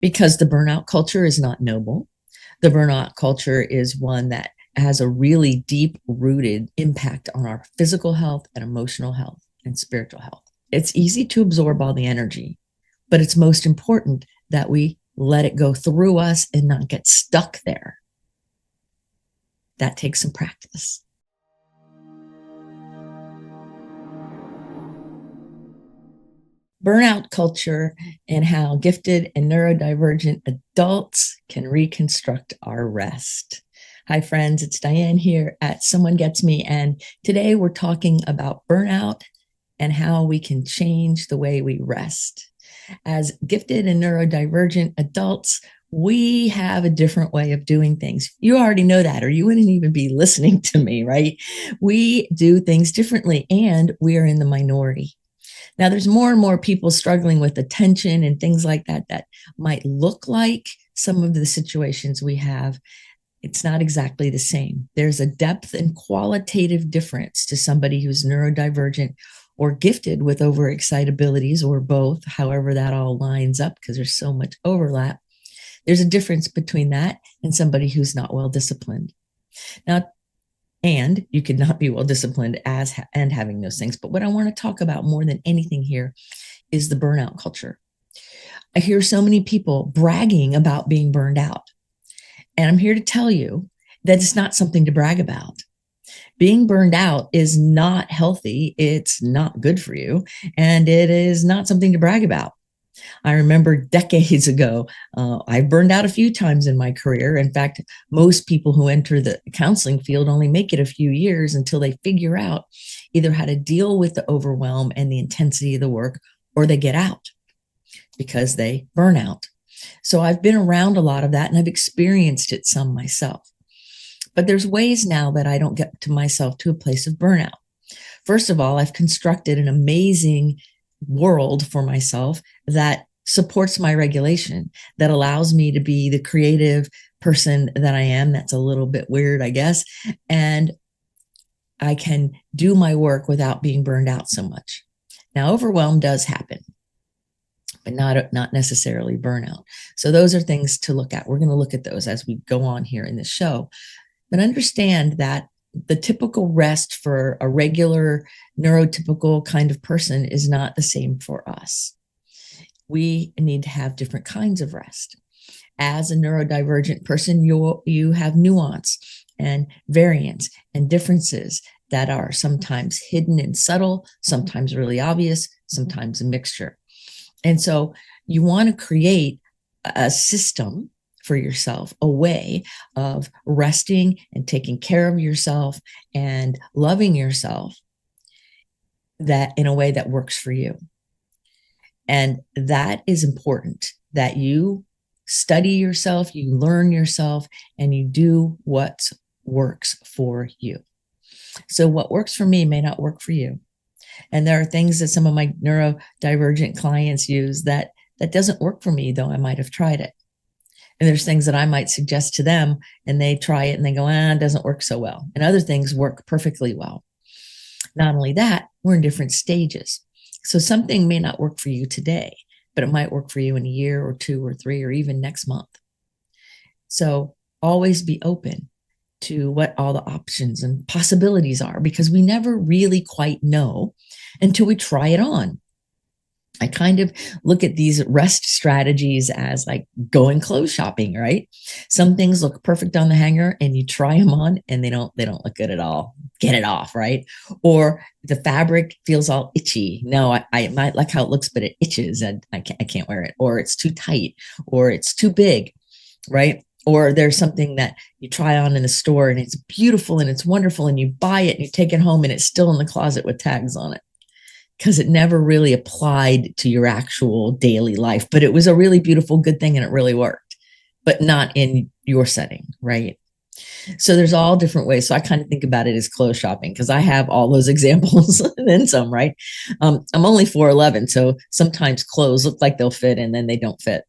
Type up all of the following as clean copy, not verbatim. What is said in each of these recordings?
Because the burnout culture is not noble. The burnout culture is one that has a really deep rooted impact on our physical health and emotional health and spiritual health. It's easy to absorb all the energy, but it's most important that we let it go through us and not get stuck there. That takes some practice. Burnout culture and how gifted and neurodivergent adults can reconstruct our rest. Hi, friends, it's Dianne here at Someone Gets Me, and today we're talking about burnout and how we can change the way we rest. As gifted and neurodivergent adults, we have a different way of doing things. You already know that, or you wouldn't even be listening to me, right? We do things differently, and we are in the minority. Now, there's more and more people struggling with attention and things like that that might look like some of the situations we have. It's not exactly the same. There's a depth and qualitative difference to somebody who's neurodivergent or gifted with overexcitabilities, or both, however that all lines up, because there's so much overlap. There's a difference between that and somebody who's not well disciplined. Now, and you could not be well disciplined and having those things. But what I want to talk about more than anything here is the burnout culture. I hear so many people bragging about being burned out. And I'm here to tell you that it's not something to brag about. Being burned out is not healthy. It's not good for you. And it is not something to brag about. I remember decades ago, I burned out a few times in my career. In fact, most people who enter the counseling field only make it a few years until they figure out either how to deal with the overwhelm and the intensity of the work, or they get out because they burn out. So I've been around a lot of that, and I've experienced it some myself. But there's ways now that I don't get to myself to a place of burnout. First of all, I've constructed an amazing world for myself that supports my regulation, that allows me to be the creative person that I am. That's a little bit weird, I guess. And I can do my work without being burned out so much. Now, overwhelm does happen, but not necessarily burnout. So those are things to look at. We're going to look at those as we go on here in this show. But understand that the typical rest for a regular neurotypical kind of person is not the same for us. We need to have different kinds of rest. As a neurodivergent person, you have nuance and variance and differences that are sometimes hidden and subtle, sometimes really obvious, sometimes a mixture. And so you want to create a system for yourself, a way of resting and taking care of yourself and loving yourself, that in a way that works for you. And that is important, that you study yourself, you learn yourself, and you do what works for you. So what works for me may not work for you. And there are things that some of my neurodivergent clients use that doesn't work for me, though I might have tried it. And there's things that I might suggest to them, and they try it and they go, it doesn't work so well. And other things work perfectly well. Not only that, we're in different stages. So something may not work for you today, but it might work for you in a year or 2 or 3 or even next month. So always be open to what all the options and possibilities are, because we never really quite know until we try it on. I kind of look at these rest strategies as like going clothes shopping, right? Some things look perfect on the hanger and you try them on and they don't look good at all. Get it off, right? Or the fabric feels all itchy. No, I might like how it looks, but it itches and I can't wear it. Or it's too tight, or it's too big, right? Or there's something that you try on in the store and it's beautiful and it's wonderful, and you buy it and you take it home and it's still in the closet with tags on it, because it never really applied to your actual daily life. But it was a really beautiful, good thing, and it really worked, but not in your setting, right? So there's all different ways. So I kind of think about it as clothes shopping, because I have all those examples and then some, right? I'm only 4'11", so sometimes clothes look like they'll fit and then they don't fit.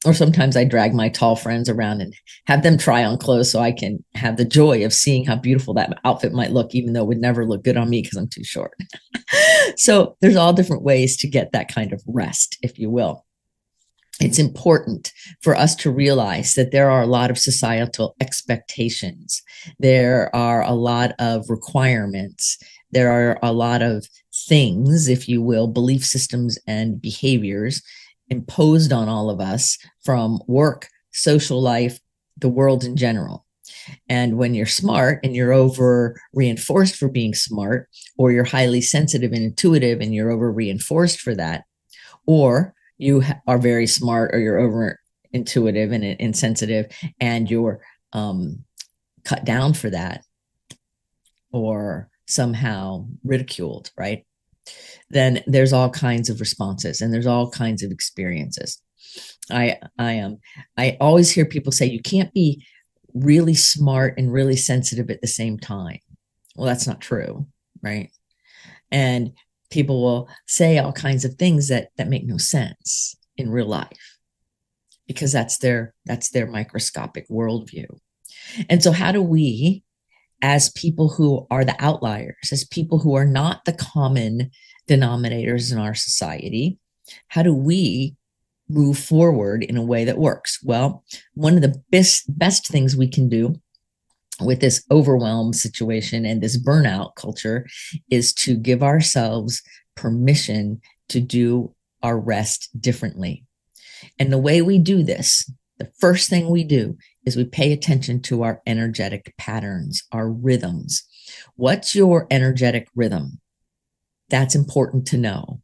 Or sometimes I drag my tall friends around and have them try on clothes so I can have the joy of seeing how beautiful that outfit might look, even though it would never look good on me because I'm too short. So there's all different ways to get that kind of rest, if you will. it's important for us to realize that there are a lot of societal expectations. There are a lot of requirements. There are a lot of things, if you will, belief systems and behaviors imposed on all of us from work, social life, the world in general. And when you're smart and you're over reinforced for being smart, or you're highly sensitive and intuitive and you're over reinforced for that, or you are very smart or you're over intuitive and insensitive and you're cut down for that or somehow ridiculed, right? Then there's all kinds of responses and there's all kinds of experiences. I always hear people say you can't be really smart and really sensitive at the same time. Well, that's not true, right? And people will say all kinds of things that make no sense in real life because that's their microscopic worldview. And so how do we, as people who are the outliers, as people who are not the common denominators in our society, how do we move forward in a way that works? Well, one of the best things we can do with this overwhelm situation and this burnout culture is to give ourselves permission to do our rest differently. And the way we do this, the first thing we do is we pay attention to our energetic patterns, our rhythms. What's your energetic rhythm? That's important to know.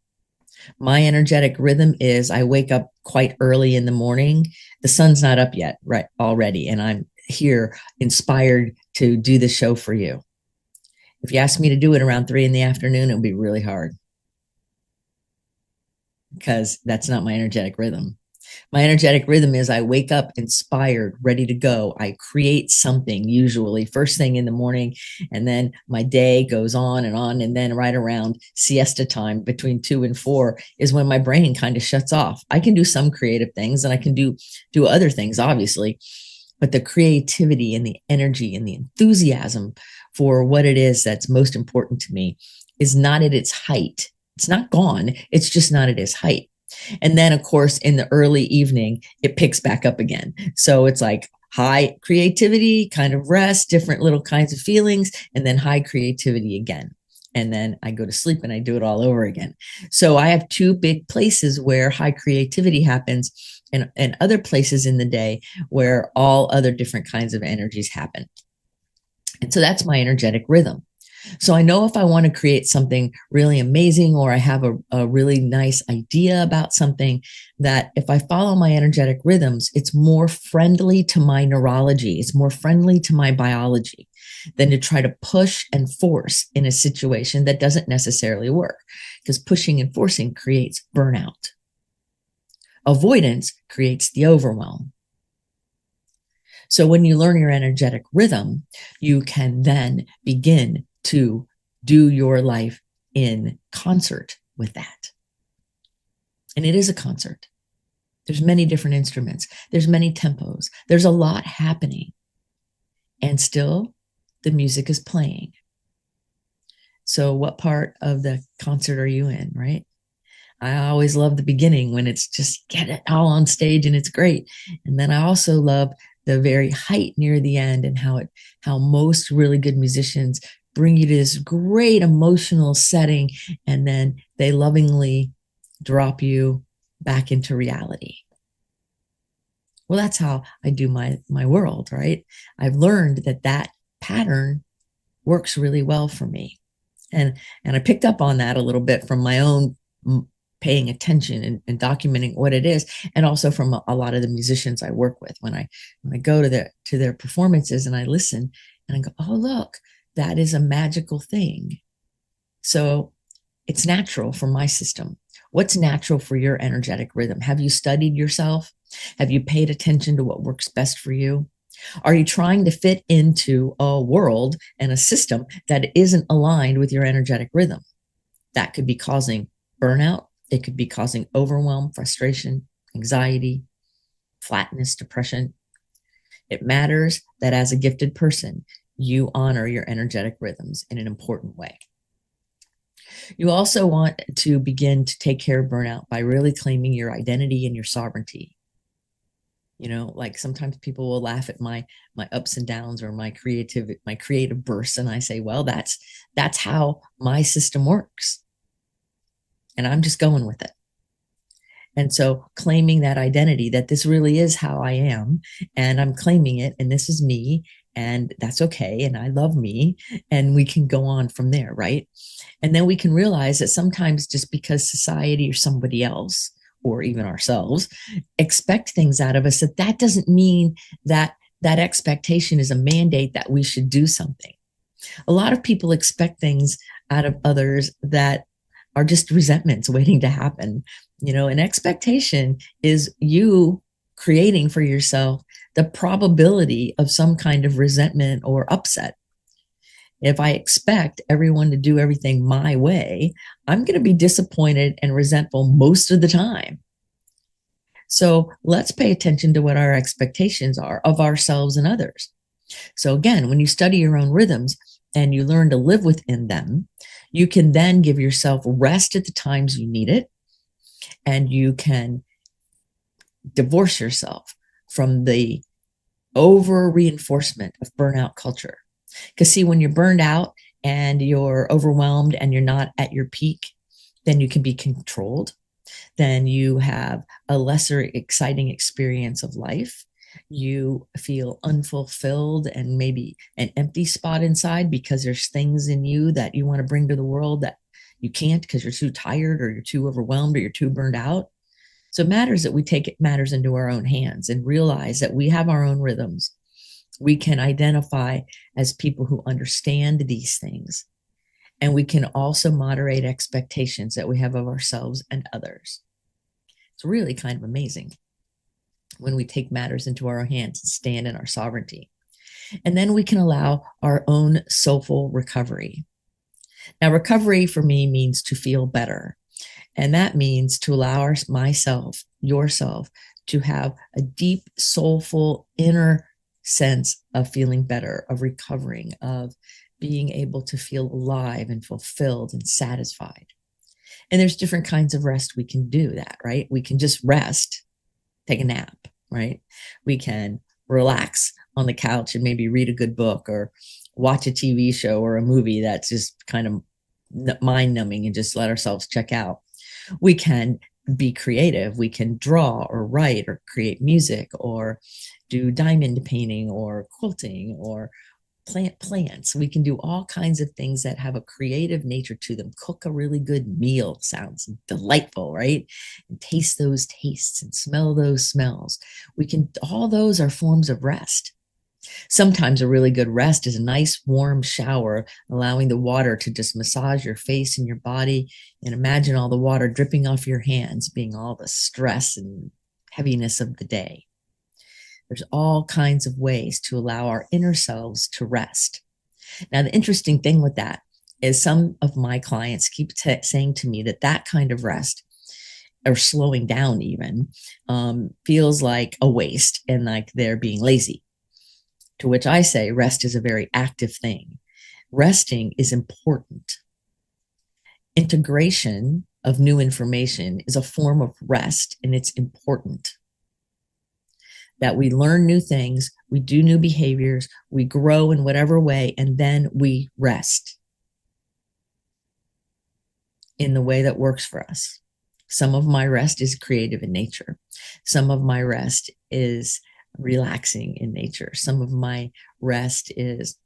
My energetic rhythm is I wake up quite early in the morning. The sun's not up yet, right, already, and I'm here inspired to do the show for you. If you ask me to do it around 3 p.m, it would be really hard because that's not my energetic rhythm. My energetic rhythm is I wake up inspired, ready to go. I create something usually first thing in the morning, and then my day goes on. And then right around siesta time between 2 and 4 is when my brain kind of shuts off. I can do some creative things and I can do other things, obviously, but the creativity and the energy and the enthusiasm for what it is that's most important to me is not at its height. It's not gone. It's just not at its height. And then, of course, in the early evening, it picks back up again. So it's like high creativity, kind of rest, different little kinds of feelings, and then high creativity again. And then I go to sleep and I do it all over again. So I have two big places where high creativity happens and other places in the day where all other different kinds of energies happen. And so that's my energetic rhythm. So I know if I want to create something really amazing or I have a really nice idea about something, that if I follow my energetic rhythms, it's more friendly to my neurology. It's more friendly to my biology than to try to push and force in a situation that doesn't necessarily work, because pushing and forcing creates burnout. Avoidance creates the overwhelm. So when you learn your energetic rhythm, you can then begin to do your life in concert with that. And it is a concert. There's many different instruments. There's many tempos. There's a lot happening. And still, the music is playing. So what part of the concert are you in, right? I always love the beginning when it's just get it all on stage and it's great. And then I also love the very height near the end and how most really good musicians bring you to this great emotional setting, and then they lovingly drop you back into reality. Well, that's how I do my world, right? I've learned that pattern works really well for me. And I picked up on that a little bit from my own paying attention and documenting what it is, and also from a lot of the musicians I work with. When I go to their performances and I listen and I go, oh, look, that is a magical thing. So it's natural for my system. What's natural for your energetic rhythm? Have you studied yourself? Have you paid attention to what works best for you? Are you trying to fit into a world and a system that isn't aligned with your energetic rhythm? That could be causing burnout. It could be causing overwhelm, frustration, anxiety, flatness, depression. It matters that as a gifted person, you honor your energetic rhythms in an important way. You also want to begin to take care of burnout by really claiming your identity and your sovereignty. Like sometimes people will laugh at my ups and downs or my creative bursts, and I say, well, that's how my system works, and I'm just going with it. And so claiming that identity, that this really is how I am, and I'm claiming it, and this is me, and that's okay, and I love me, and we can go on from there, right? And then we can realize that sometimes just because society or somebody else, or even ourselves, expect things out of us, that doesn't mean that that expectation is a mandate that we should do something. A lot of people expect things out of others that are just resentments waiting to happen. An expectation is you creating for yourself the probability of some kind of resentment or upset. If I expect everyone to do everything my way, I'm going to be disappointed and resentful most of the time. So let's pay attention to what our expectations are of ourselves and others. So again, when you study your own rhythms and you learn to live within them, you can then give yourself rest at the times you need it, and you can divorce yourself from the over reinforcement of burnout culture. Because see, when you're burned out and you're overwhelmed and you're not at your peak, then you can be controlled. Then you have a lesser exciting experience of life. You feel unfulfilled and maybe an empty spot inside because there's things in you that you want to bring to the world that you can't because you're too tired or you're too overwhelmed or you're too burned out. So it matters that we take matters into our own hands and realize that we have our own rhythms. We can identify as people who understand these things. And we can also moderate expectations that we have of ourselves and others. It's really kind of amazing when we take matters into our hands and stand in our sovereignty. And then we can allow our own soulful recovery. Now, recovery for me means to feel better. And that means to allow myself, yourself, to have a deep, soulful, inner sense of feeling better, of recovering, of being able to feel alive and fulfilled and satisfied. And there's different kinds of rest we can do that, right? We can just rest, take a nap, right? We can relax on the couch and maybe read a good book or watch a TV show or a movie that's just kind of mind numbing and just let ourselves check out. We can be creative. We can draw or write or create music or do diamond painting or quilting or plant plants. We can do all kinds of things that have a creative nature to them. Cook a really good meal. Sounds delightful, right? And taste those tastes and smell those smells. All those are forms of rest. Sometimes a really good rest is a nice warm shower, allowing the water to just massage your face and your body, and imagine all the water dripping off your hands, being all the stress and heaviness of the day. There's all kinds of ways to allow our inner selves to rest. Now, the interesting thing with that is some of my clients keep saying to me that kind of rest, or slowing down even, feels like a waste and like they're being lazy. To which I say rest is a very active thing. Resting is important. Integration of new information is a form of rest, and it's important. That we learn new things, we do new behaviors, we grow in whatever way, and then we rest in the way that works for us. Some of my rest is creative in nature. Some of my rest is relaxing in nature. Some of my rest is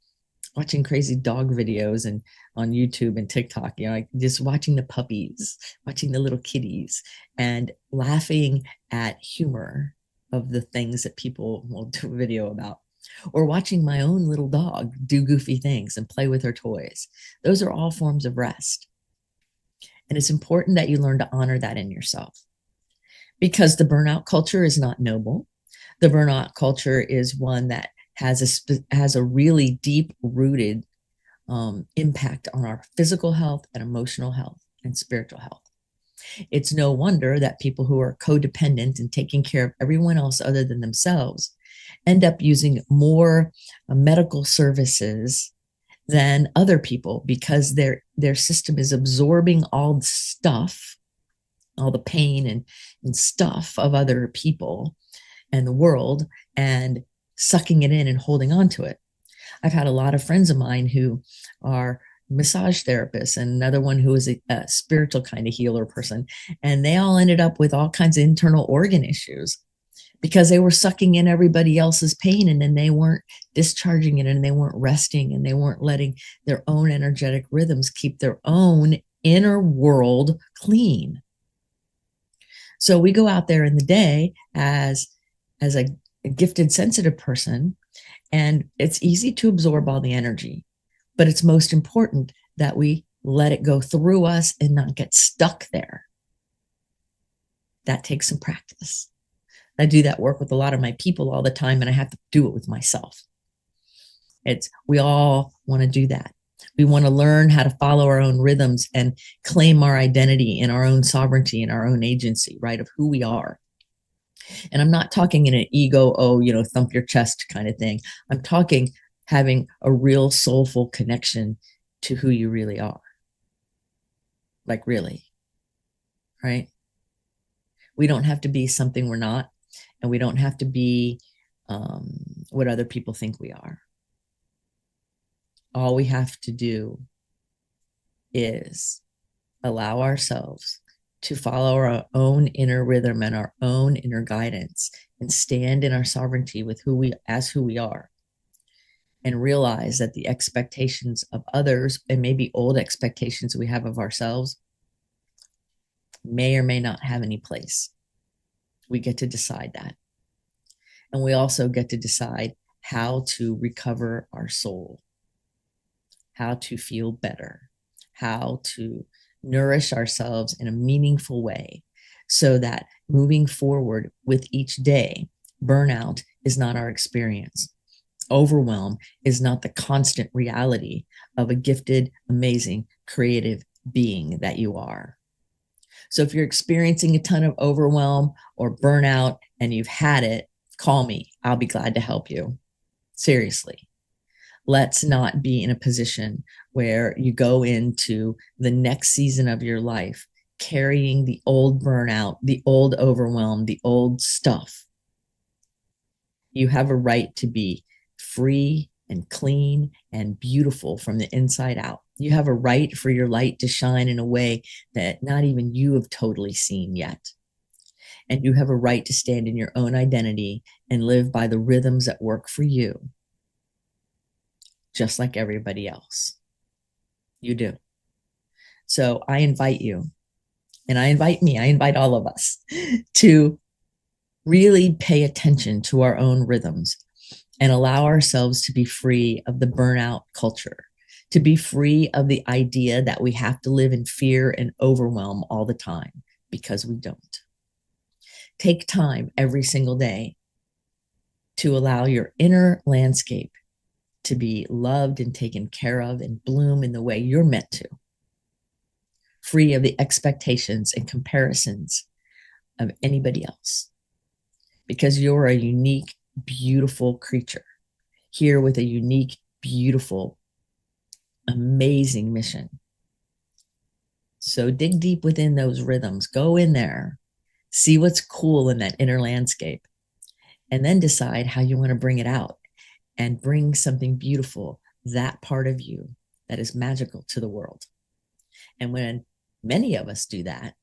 watching crazy dog videos and on YouTube and TikTok, like just watching the puppies, watching the little kitties, and laughing at humor of the things that people will do a video about, or watching my own little dog do goofy things and play with her toys. Those are all forms of rest. And it's important that you learn to honor that in yourself, because the burnout culture is not noble. The burnout culture is one that has a really deep-rooted impact on our physical health and emotional health and spiritual health. It's no wonder that people who are codependent and taking care of everyone else other than themselves end up using more medical services than other people because their system is absorbing all the stuff, all the pain and stuff of other people and the world, and sucking it in and holding on to it. I've had a lot of friends of mine who are massage therapists, and another one who is a spiritual kind of healer person, and they all ended up with all kinds of internal organ issues because they were sucking in everybody else's pain, and then they weren't discharging it, and they weren't resting, and they weren't letting their own energetic rhythms keep their own inner world clean. So we go out there in the day as a gifted sensitive person, and it's easy to absorb all the energy, but it's most important that we let it go through us and not get stuck there. That takes some practice. I do that work with a lot of my people all the time, and I have to do it with myself. We all want to do that. We want to learn how to follow our own rhythms and claim our identity and our own sovereignty and our own agency, right, of who we are. And I'm not talking in an ego, thump your chest kind of thing. I'm talking having a real soulful connection to who you really are. Like, really, right? We don't have to be something we're not, and we don't have to be what other people think we are. All we have to do is allow ourselves to follow our own inner rhythm and our own inner guidance, and stand in our sovereignty with who we are, and realize that the expectations of others, and maybe old expectations we have of ourselves, may or may not have any place. We get to decide that. And we also get to decide how to recover our soul, how to feel better, how to nourish ourselves in a meaningful way, so that moving forward with each day, burnout is not our experience. Overwhelm is not the constant reality of a gifted, amazing, creative being that you are. So if you're experiencing a ton of overwhelm or burnout and you've had it, call me. I'll be glad to help you. Seriously. Let's not be in a position where you go into the next season of your life carrying the old burnout, the old overwhelm, the old stuff. You have a right to be free and clean and beautiful from the inside out. You have a right for your light to shine in a way that not even you have totally seen yet. And you have a right to stand in your own identity and live by the rhythms that work for you, just like everybody else. You do. So I invite you, and I invite all of us to really pay attention to our own rhythms and allow ourselves to be free of the burnout culture, to be free of the idea that we have to live in fear and overwhelm all the time, because we don't. Take time every single day to allow your inner landscape to be loved and taken care of and bloom in the way you're meant to, free of the expectations and comparisons of anybody else, because you're a unique, beautiful creature here with a unique, beautiful, amazing mission. So dig deep within those rhythms, go in there, see what's cool in that inner landscape, and then decide how you want to bring it out and bring something beautiful, that part of you that is magical, to the world. And when many of us do that,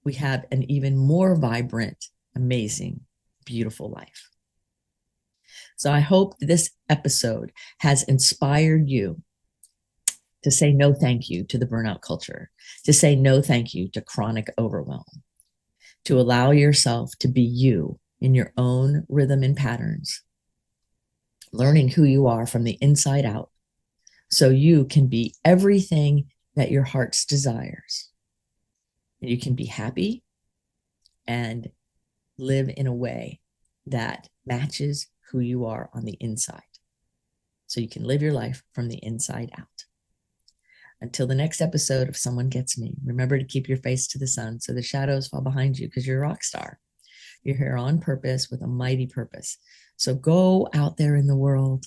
we have an even more vibrant, amazing, beautiful life. So I hope this episode has inspired you to say no thank you to the burnout culture, to say no thank you to chronic overwhelm, to allow yourself to be you in your own rhythm and patterns, learning who you are from the inside out, so you can be everything that your heart's desires. And you can be happy and live in a way that matches who you are on the inside. So you can live your life from the inside out. Until the next episode of Someone Gets Me, remember to keep your face to the sun so the shadows fall behind you, because you're a rock star. You're here on purpose with a mighty purpose. So go out there in the world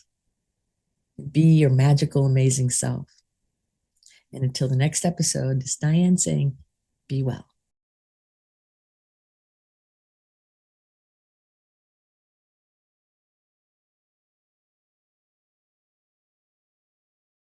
Be your magical, amazing self. And until the next episode, this is Dianne saying, be well.